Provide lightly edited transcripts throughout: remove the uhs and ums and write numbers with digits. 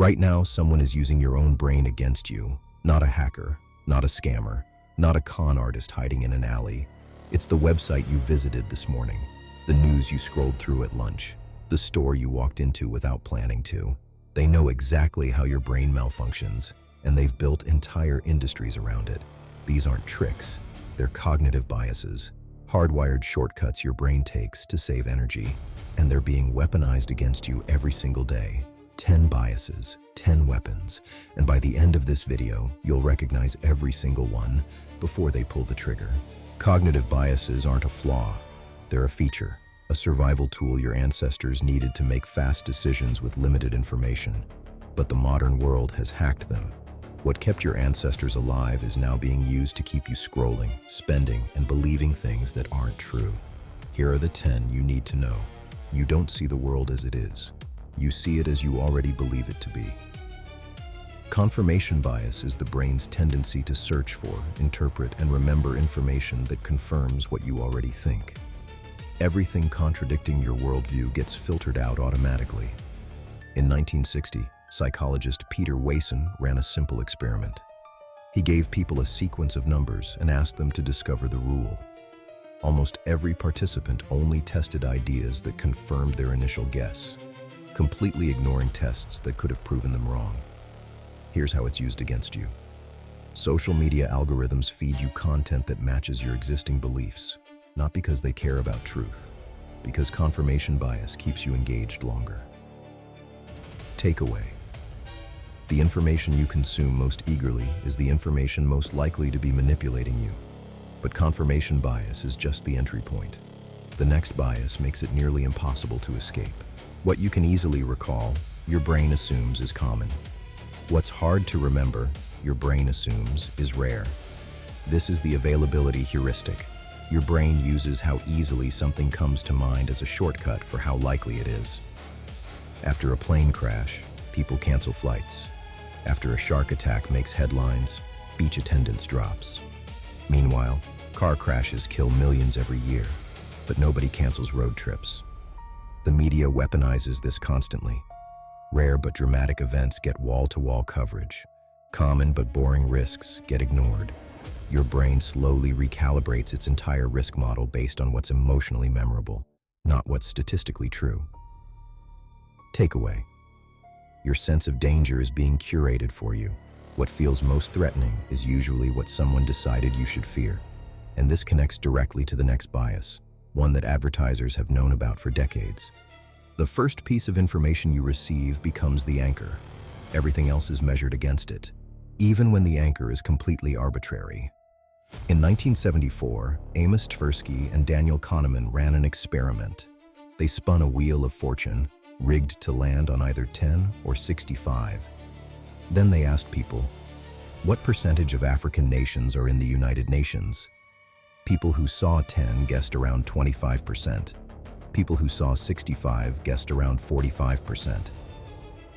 Right now, someone is using your own brain against you. Not a hacker, not a scammer, not a con artist hiding in an alley. It's the website you visited this morning, the news you scrolled through at lunch, the store you walked into without planning to. They know exactly how your brain malfunctions, and they've built entire industries around it. These aren't tricks, they're cognitive biases, hardwired shortcuts your brain takes to save energy, and they're being weaponized against you every single day. 10 biases, 10 weapons, and by the end of this video, you'll recognize every single one before they pull the trigger. Cognitive biases aren't a flaw, they're a feature, a survival tool your ancestors needed to make fast decisions with limited information. But the modern world has hacked them. What kept your ancestors alive is now being used to keep you scrolling, spending, and believing things that aren't true. Here are the 10 you need to know. You don't see the world as it is. You see it as you already believe it to be. Confirmation bias is the brain's tendency to search for, interpret, and remember information that confirms what you already think. Everything contradicting your worldview gets filtered out automatically. In 1960, psychologist Peter Wason ran a simple experiment. He gave people a sequence of numbers and asked them to discover the rule. Almost every participant only tested ideas that confirmed their initial guess, completely ignoring tests that could have proven them wrong. Here's how it's used against you. Social media algorithms feed you content that matches your existing beliefs, not because they care about truth, because confirmation bias keeps you engaged longer. Takeaway. The information you consume most eagerly is the information most likely to be manipulating you. But confirmation bias is just the entry point. The next bias makes it nearly impossible to escape. What you can easily recall, your brain assumes is common. What's hard to remember, your brain assumes is rare. This is the availability heuristic. Your brain uses how easily something comes to mind as a shortcut for how likely it is. After a plane crash, people cancel flights. After a shark attack makes headlines, beach attendance drops. Meanwhile, car crashes kill millions every year, but nobody cancels road trips. The media weaponizes this constantly. Rare but dramatic events get wall-to-wall coverage. Common but boring risks get ignored. Your brain slowly recalibrates its entire risk model based on what's emotionally memorable, not what's statistically true. Takeaway. Your sense of danger is being curated for you. What feels most threatening is usually what someone decided you should fear. And this connects directly to the next bias, one that advertisers have known about for decades. The first piece of information you receive becomes the anchor. Everything else is measured against it, even when the anchor is completely arbitrary. In 1974, Amos Tversky and Daniel Kahneman ran an experiment. They spun a wheel of fortune, rigged to land on either 10 or 65. Then they asked people, what percentage of African nations are in the United Nations? People who saw 10 guessed around 25%. People who saw 65 guessed around 45%.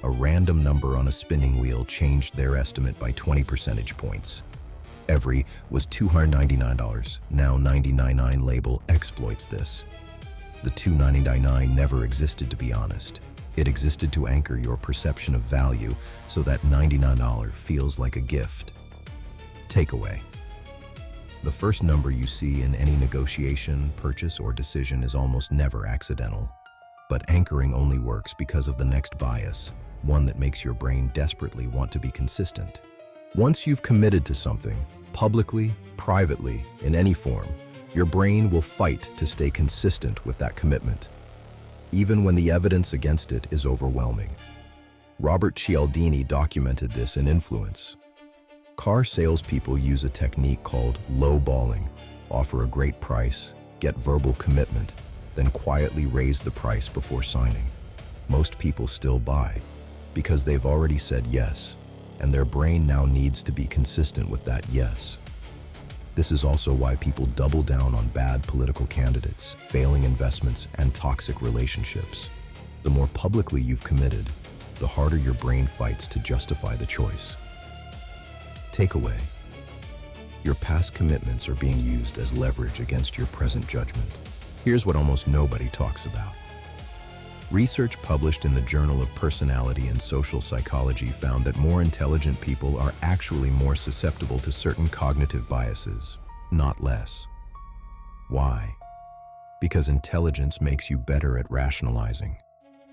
A random number on a spinning wheel changed their estimate by 20 percentage points. Every was $299. Now $99 label exploits this. The $299 never existed, to be honest. It existed to anchor your perception of value so that $99 feels like a gift. Takeaway. The first number you see in any negotiation, purchase, or decision is almost never accidental. But anchoring only works because of the next bias, one that makes your brain desperately want to be consistent. Once you've committed to something, publicly, privately, in any form, your brain will fight to stay consistent with that commitment, even when the evidence against it is overwhelming. Robert Cialdini documented this in Influence. Car salespeople use a technique called low-balling, offer a great price, get verbal commitment, then quietly raise the price before signing. Most people still buy because they've already said yes, and their brain now needs to be consistent with that yes. This is also why people double down on bad political candidates, failing investments, and toxic relationships. The more publicly you've committed, the harder your brain fights to justify the choice. Takeaway. Your past commitments are being used as leverage against your present judgment. Here's what almost nobody talks about. Research published in the Journal of Personality and Social Psychology found that more intelligent people are actually more susceptible to certain cognitive biases, not less. Why? Because intelligence makes you better at rationalizing,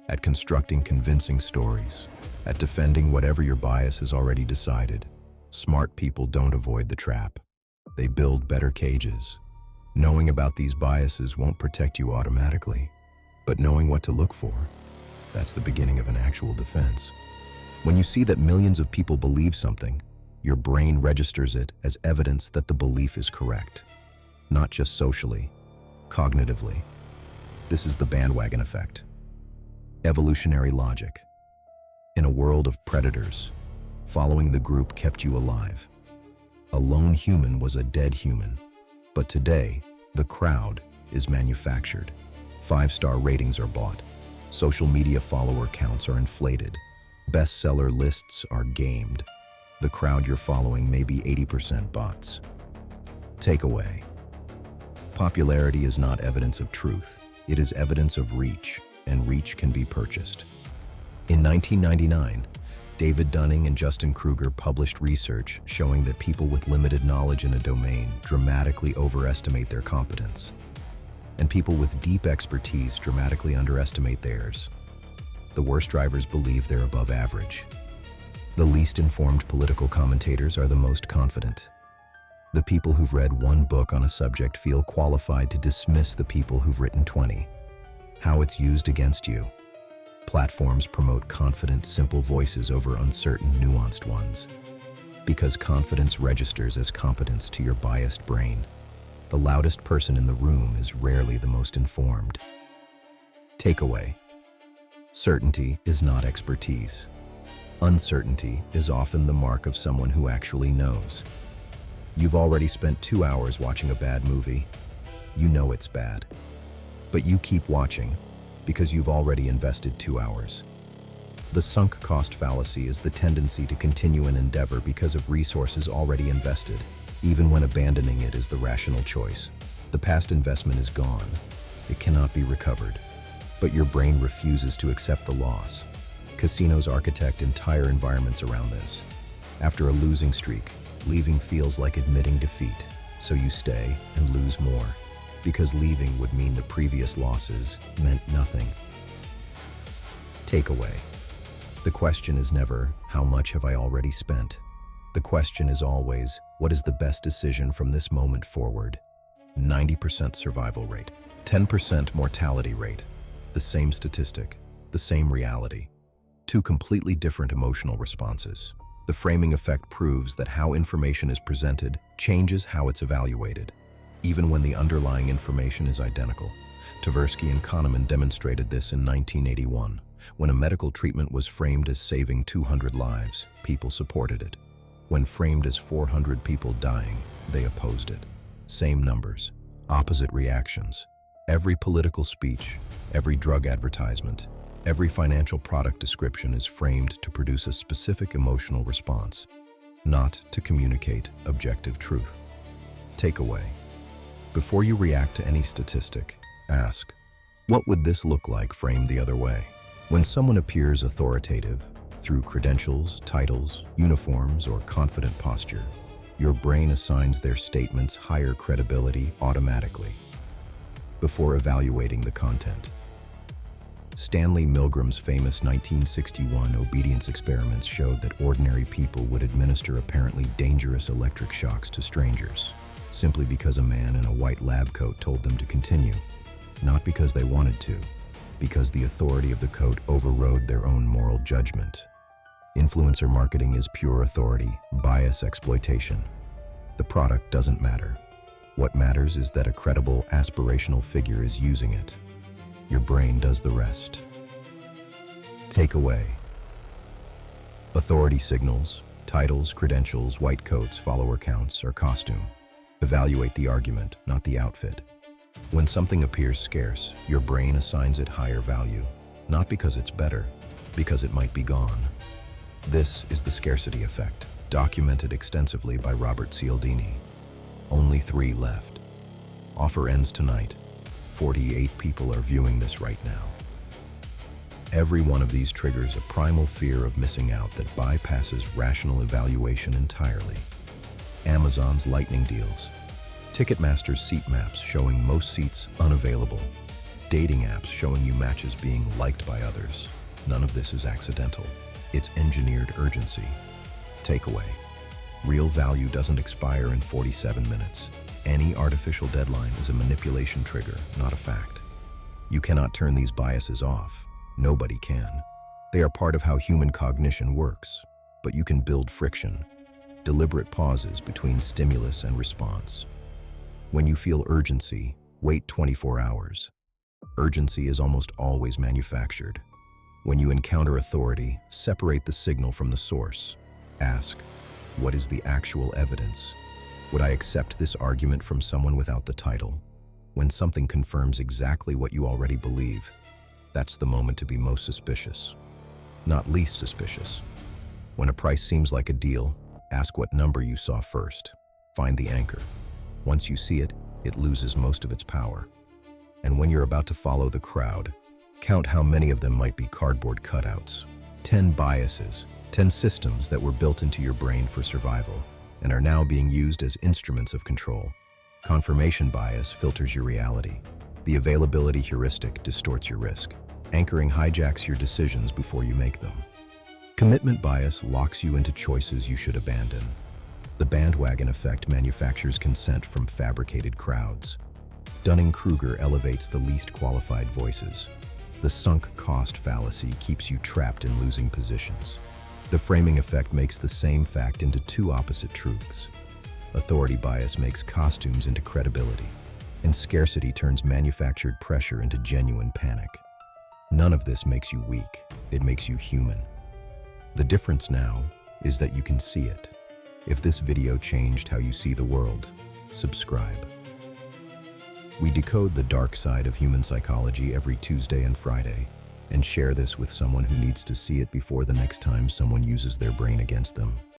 at constructing convincing stories, at defending whatever your bias has already decided. Smart people don't avoid the trap. They build better cages. Knowing about these biases won't protect you automatically, but knowing what to look for, that's the beginning of an actual defense. When you see that millions of people believe something, your brain registers it as evidence that the belief is correct, not just socially, cognitively. This is the bandwagon effect. Evolutionary logic. In a world of predators, following the group kept you alive. A lone human was a dead human, but today, the crowd is manufactured. 5-star ratings are bought. Social media follower counts are inflated. Bestseller lists are gamed. The crowd you're following may be 80% bots. Takeaway. Popularity is not evidence of truth. It is evidence of reach, and reach can be purchased. In 1999, David Dunning and Dunning-Kruger published research showing that people with limited knowledge in a domain dramatically overestimate their competence, and people with deep expertise dramatically underestimate theirs. The worst drivers believe they're above average. The least informed political commentators are the most confident. The people who've read one book on a subject feel qualified to dismiss the people who've written 20. How it's used against you. Platforms promote confident, simple voices over uncertain, nuanced ones. Because confidence registers as competence to your biased brain. The loudest person in the room is rarely the most informed. Takeaway. Certainty is not expertise. Uncertainty is often the mark of someone who actually knows. You've already spent 2 hours watching a bad movie. You know it's bad. But you keep watching because you've already invested 2 hours. The sunk cost fallacy is the tendency to continue an endeavor because of resources already invested, even when abandoning it is the rational choice. The past investment is gone. It cannot be recovered. But your brain refuses to accept the loss. Casinos architect entire environments around this. After a losing streak, leaving feels like admitting defeat, so you stay and lose more, because leaving would mean the previous losses meant nothing. Takeaway. The question is never, how much have I already spent? The question is always, what is the best decision from this moment forward? 90% survival rate, 10% mortality rate. The same statistic, the same reality. Two completely different emotional responses. The framing effect proves that how information is presented changes how it's evaluated, even when the underlying information is identical. Tversky and Kahneman demonstrated this in 1981. When a medical treatment was framed as saving 200 lives, people supported it. When framed as 400 people dying, they opposed it. Same numbers, opposite reactions. Every political speech, every drug advertisement, every financial product description is framed to produce a specific emotional response, not to communicate objective truth. Takeaway. Before you react to any statistic, ask, what would this look like framed the other way? When someone appears authoritative, through credentials, titles, uniforms, or confident posture, your brain assigns their statements higher credibility automatically, before evaluating the content. Stanley Milgram's famous 1961 obedience experiments showed that ordinary people would administer apparently dangerous electric shocks to strangers, simply because a man in a white lab coat told them to continue, not because they wanted to, because the authority of the coat overrode their own moral judgment. Influencer marketing is pure authority, bias exploitation. The product doesn't matter. What matters is that a credible, aspirational figure is using it. Your brain does the rest. Takeaway. Authority signals, titles, credentials, white coats, follower counts, or costume. Evaluate the argument, not the outfit. When something appears scarce, your brain assigns it higher value, not because it's better, because it might be gone. This is the scarcity effect, documented extensively by Robert Cialdini. Only 3 left. Offer ends tonight. 48 people are viewing this right now. Every one of these triggers a primal fear of missing out that bypasses rational evaluation entirely. Amazon's lightning deals. Ticketmaster's seat maps showing most seats unavailable. Dating apps showing you matches being liked by others. None of this is accidental. It's engineered urgency. Takeaway. Real value doesn't expire in 47 minutes. Any artificial deadline is a manipulation trigger, not a fact. You cannot turn these biases off. Nobody can. They are part of how human cognition works, but you can build friction, deliberate pauses between stimulus and response. When you feel urgency, wait 24 hours. Urgency is almost always manufactured. When you encounter authority, separate the signal from the source. Ask, what is the actual evidence? Would I accept this argument from someone without the title? When something confirms exactly what you already believe, that's the moment to be most suspicious, not least suspicious. When a price seems like a deal, ask what number you saw first. Find the anchor. Once you see it, it loses most of its power. And when you're about to follow the crowd, count how many of them might be cardboard cutouts. 10 biases, 10 systems that were built into your brain for survival and are now being used as instruments of control. Confirmation bias filters your reality. The availability heuristic distorts your risk. Anchoring hijacks your decisions before you make them. Commitment bias locks you into choices you should abandon. The bandwagon effect manufactures consent from fabricated crowds. Dunning-Kruger elevates the least qualified voices. The sunk cost fallacy keeps you trapped in losing positions. The framing effect makes the same fact into two opposite truths. Authority bias makes costumes into credibility, and scarcity turns manufactured pressure into genuine panic. None of this makes you weak, it makes you human. The difference now is that you can see it. If this video changed how you see the world, subscribe. We decode the dark side of human psychology every Tuesday and Friday, and share this with someone who needs to see it before the next time someone uses their brain against them.